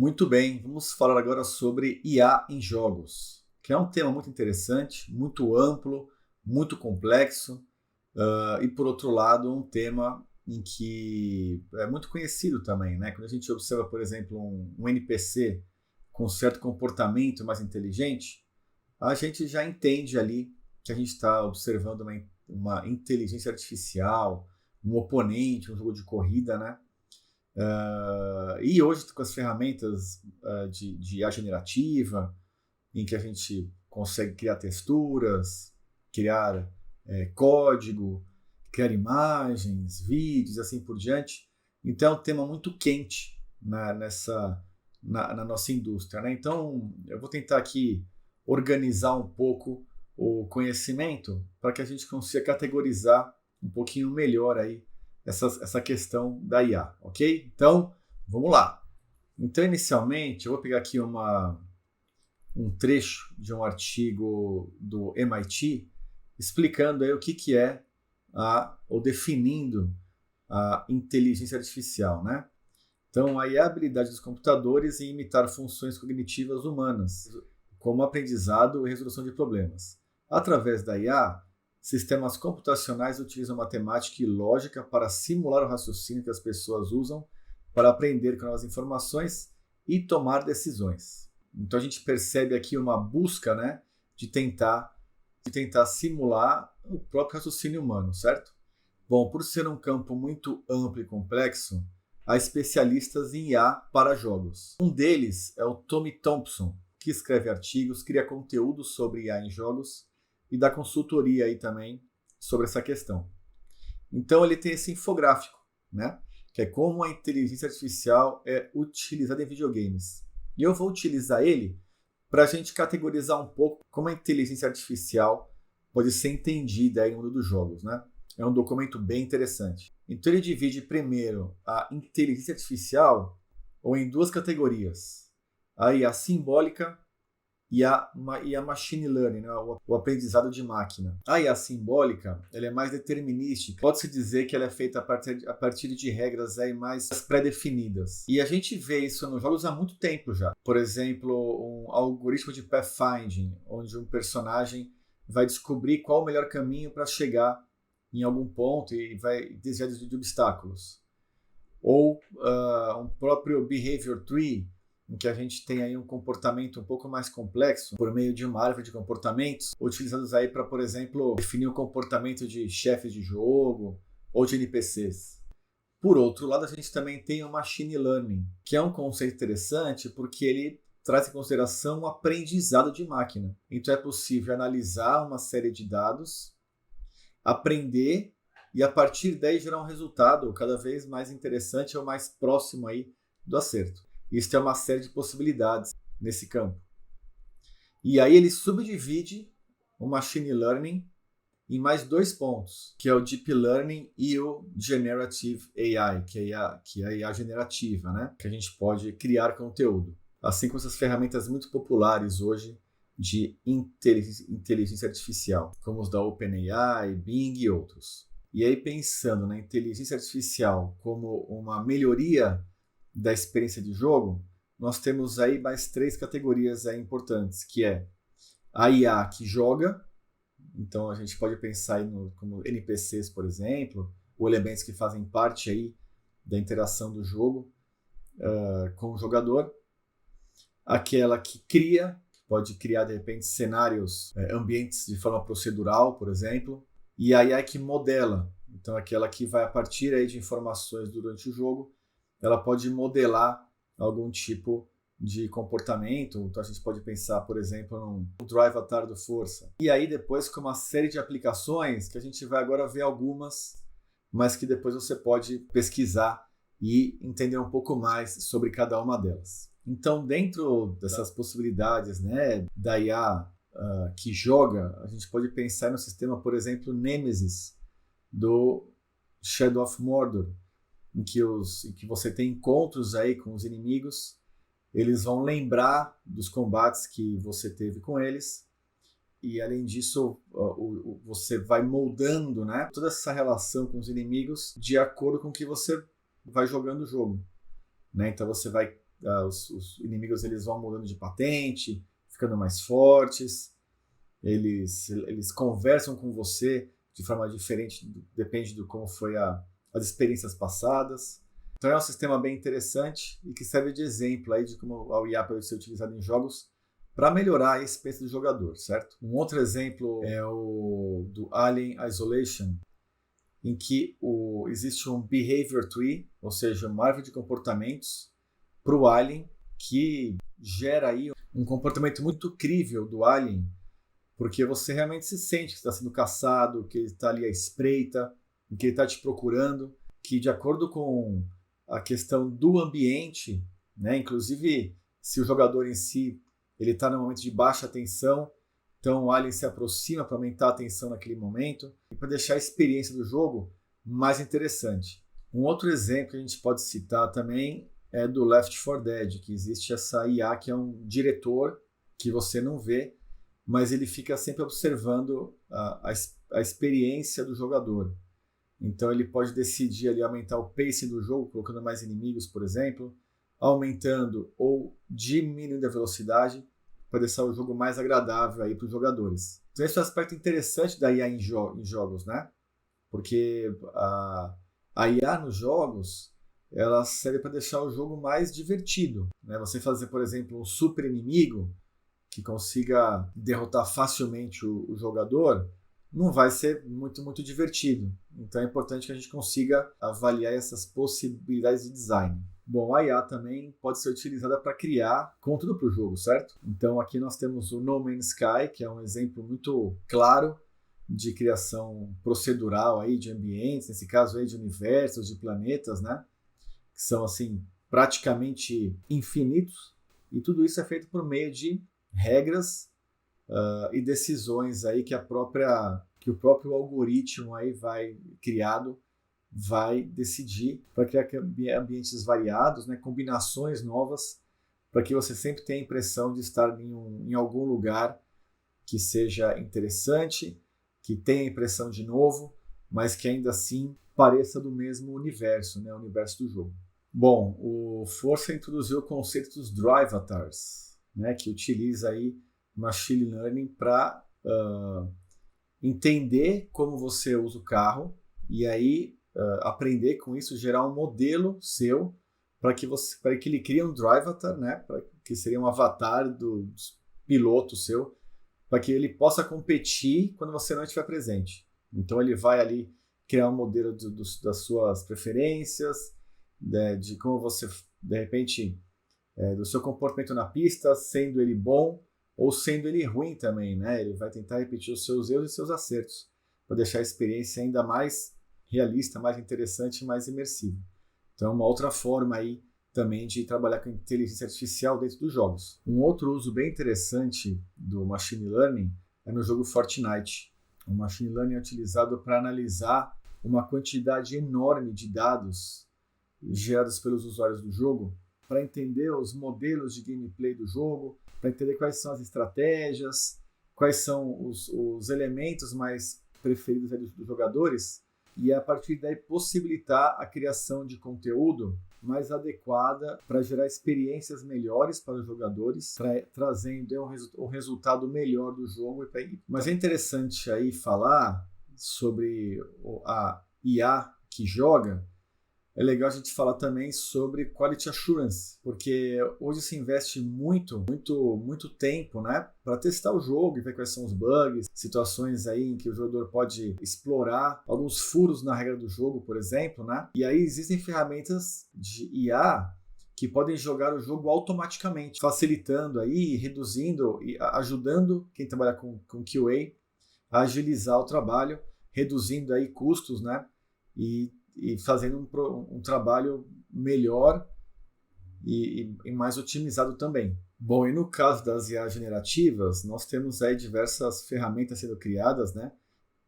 Muito bem, vamos falar agora sobre IA em jogos, que é um tema muito interessante, muito amplo, muito complexo, e por outro lado, um tema em que é muito conhecido também, né? Quando a gente observa, por exemplo, um NPC com certo comportamento mais inteligente, a gente já entende ali que a gente está observando uma inteligência artificial, um oponente, um jogo de corrida, né? E hoje, com as ferramentas de IA generativa, em que a gente consegue criar texturas, criar código, criar imagens, vídeos, assim por diante. Então, é um tema muito quente na nossa indústria, né? Então, eu vou tentar aqui organizar um pouco o conhecimento para que a gente consiga categorizar um pouquinho melhor aí essa questão da IA, ok? Então, vamos lá. Então, inicialmente, eu vou pegar aqui um trecho de um artigo do MIT explicando aí o que é ou definindo a inteligência artificial, né? Então, aí é a habilidade dos computadores em imitar funções cognitivas humanas, como aprendizado e resolução de problemas. Através da IA, sistemas computacionais utilizam matemática e lógica para simular o raciocínio que as pessoas usam para aprender com novas informações e tomar decisões. Então a gente percebe aqui uma busca, né, de tentar simular o próprio raciocínio humano, certo? Bom, por ser um campo muito amplo e complexo, há especialistas em IA para jogos. Um deles é o Tommy Thompson, que escreve artigos, cria conteúdo sobre IA em jogos e dá consultoria aí também sobre essa questão. Então ele tem esse infográfico, né? Que é como a inteligência artificial é utilizada em videogames. E eu vou utilizar ele para a gente categorizar um pouco como a inteligência artificial pode ser entendida aí no mundo dos jogos, né? É um documento bem interessante. Então ele divide primeiro a inteligência artificial em duas categorias. A IA simbólica e a machine learning, né? O aprendizado de máquina. A IA simbólica ela é mais determinística. Pode-se dizer que ela é feita a partir de regras aí mais pré-definidas. E a gente vê isso nos jogos há muito tempo já. Por exemplo, um algoritmo de pathfinding, onde um personagem vai descobrir qual o melhor caminho para chegar em algum ponto e vai desviar de obstáculos. Ou um próprio behavior tree, em que a gente tem aí um comportamento um pouco mais complexo por meio de uma árvore de comportamentos, utilizados aí para, por exemplo, definir o comportamento de chefes de jogo ou de NPCs. Por outro lado, a gente também tem o machine learning, que é um conceito interessante porque ele traz em consideração o aprendizado de máquina. Então é possível analisar uma série de dados, aprender e a partir daí gerar um resultado cada vez mais interessante ou mais próximo aí do acerto. Isso tem uma série de possibilidades nesse campo. E aí ele subdivide o Machine Learning em mais dois pontos, que é o Deep Learning e o Generative AI, que é a IA generativa, né? Que a gente pode criar conteúdo. Assim como essas ferramentas muito populares hoje de inteligência artificial, como os da OpenAI, Bing e outros. E aí pensando na inteligência artificial como uma melhoria da experiência de jogo, nós temos aí mais três categorias aí importantes, que é a IA que joga, então a gente pode pensar aí como NPCs, por exemplo, ou elementos que fazem parte aí da interação do jogo com o jogador, aquela que cria, pode criar de repente cenários, ambientes de forma procedural, por exemplo, e a IA que modela, então aquela que vai a partir aí de informações durante o jogo, ela pode modelar algum tipo de comportamento. Então a gente pode pensar, por exemplo, num Drive Atardo Força. E aí depois com uma série de aplicações que a gente vai agora ver algumas, mas que depois você pode pesquisar e entender um pouco mais sobre cada uma delas. Então dentro dessas possibilidades, né, da IA que joga, a gente pode pensar no sistema, por exemplo, Nemesis do Shadow of Mordor, em que você tem encontros aí com os inimigos, eles vão lembrar dos combates que você teve com eles, e além disso você vai moldando, né, toda essa relação com os inimigos de acordo com o que você vai jogando o jogo, né? Então você vai os inimigos eles vão mudando de patente, ficando mais fortes, eles conversam com você de forma diferente, depende de como foi as experiências passadas. Então é um sistema bem interessante e que serve de exemplo aí de como a IA pode ser utilizada em jogos para melhorar a experiência do jogador, certo? Um outro exemplo é o do Alien Isolation, em que existe um behavior tree, ou seja, uma árvore de comportamentos para o alien, que gera aí um comportamento muito crível do alien, porque você realmente se sente que está sendo caçado, que ele está ali à espreita, que ele está te procurando, que de acordo com a questão do ambiente, né, inclusive se o jogador em si ele está num momento de baixa tensão, então o alien se aproxima para aumentar a tensão naquele momento e para deixar a experiência do jogo mais interessante. Um outro exemplo que a gente pode citar também é do Left 4 Dead, que existe essa IA que é um diretor que você não vê, mas ele fica sempre observando a experiência do jogador. Então ele pode decidir ali aumentar o pace do jogo, colocando mais inimigos, por exemplo, aumentando ou diminuindo a velocidade para deixar o jogo mais agradável aí para os jogadores. Então esse é um aspecto interessante da IA em jogos, né? Porque a IA nos jogos ela serve para deixar o jogo mais divertido, né? Você fazer, por exemplo, um super inimigo que consiga derrotar facilmente o jogador, não vai ser muito divertido. Então é importante que a gente consiga avaliar essas possibilidades de design. Bom, a IA também pode ser utilizada para criar conteúdo para o jogo, certo? Então aqui nós temos o No Man's Sky, que é um exemplo muito claro de criação procedural aí de ambientes, nesse caso aí de universos, de planetas, né? Que são assim praticamente infinitos, e tudo isso é feito por meio de regras e decisões aí que o próprio algoritmo aí vai decidir para criar ambientes variados, né, combinações novas, para que você sempre tenha a impressão de estar em algum lugar que seja interessante, que tenha a impressão de novo, mas que ainda assim pareça do mesmo universo, né, o universo do jogo. Bom, o Força introduziu o conceito dos Drivatars, né, que utiliza aí machine learning para entender como você usa o carro e aí aprender com isso, gerar um modelo seu para que ele crie um Drivatar, né, que seria um avatar do piloto seu, para que ele possa competir quando você não estiver presente. Então ele vai ali criar um modelo das suas preferências, de como você, de repente, do seu comportamento na pista, sendo ele bom ou sendo ele ruim também, né? Ele vai tentar repetir os seus erros e seus acertos para deixar a experiência ainda mais realista, mais interessante e mais imersiva. Então é uma outra forma aí também de trabalhar com inteligência artificial dentro dos jogos. Um outro uso bem interessante do machine learning é no jogo Fortnite. O machine learning é utilizado para analisar uma quantidade enorme de dados gerados pelos usuários do jogo, para entender os modelos de gameplay do jogo, para entender quais são as estratégias, quais são os elementos mais preferidos dos jogadores, e a partir daí possibilitar a criação de conteúdo mais adequada para gerar experiências melhores para os jogadores, trazendo um resultado melhor do jogo. Mas é interessante aí falar sobre a IA que joga. É legal a gente falar também sobre quality assurance, porque hoje se investe muito tempo, né, para testar o jogo e ver quais são os bugs, situações aí em que o jogador pode explorar alguns furos na regra do jogo, por exemplo, né? E aí existem ferramentas de IA que podem jogar o jogo automaticamente, facilitando aí, reduzindo e ajudando quem trabalha com QA a agilizar o trabalho, reduzindo aí custos, né? E fazendo um trabalho melhor e mais otimizado também. Bom, e no caso das IA generativas, nós temos aí diversas ferramentas sendo criadas, né?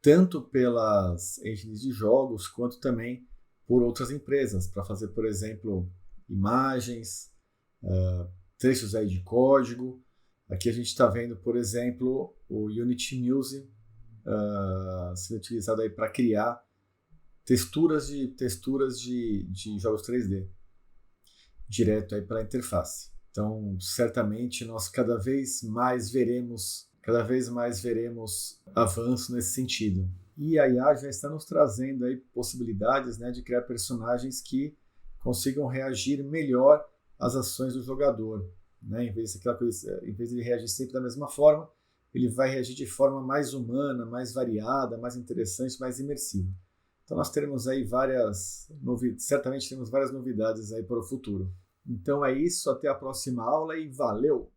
Tanto pelas engines de jogos, quanto também por outras empresas, para fazer, por exemplo, imagens, trechos aí de código. Aqui a gente está vendo, por exemplo, o Unity Music sendo utilizado aí para criar texturas de jogos 3D. direto aí pela interface. Então, certamente nós cada vez mais veremos avanço nesse sentido. E a IA já está nos trazendo aí possibilidades, né, de criar personagens que consigam reagir melhor às ações do jogador, né? Em vez de ele reagir sempre da mesma forma, ele vai reagir de forma mais humana, mais variada, mais interessante, mais imersiva. Então nós teremos aí certamente temos várias novidades aí para o futuro. Então é isso, até a próxima aula e valeu!